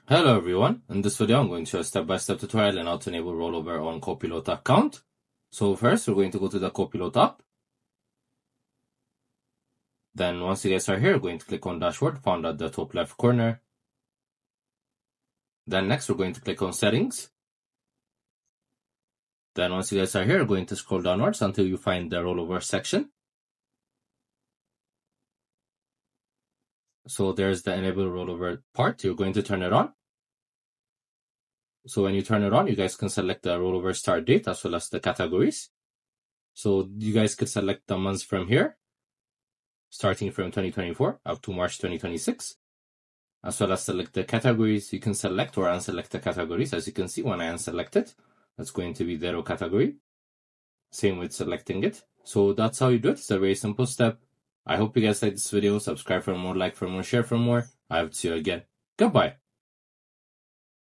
Hello everyone, in this video I'm going to show a step-by-step tutorial on how to enable rollover on Copilot account. So first we're going to go to the Copilot app. Then once you guys are here, we're going to click on dashboard found at the top left corner. Then next we're going to click on settings. Then once you guys are here, we're going to scroll downwards until you find the rollover section. So there's the enable rollover part. You're going to turn it on. So when you turn it on, you guys can select the rollover start date as well as the categories. So you guys could select the months from here, starting from 2024 up to March 2026, as well as select the categories. You can select or unselect the categories. As you can see, when I unselect it, that's going to be 0 category. Same with selecting it. So that's how you do it. It's a very simple step. I hope you guys like this video. Subscribe for more, like for more, share for more. I hope to see you again. Goodbye.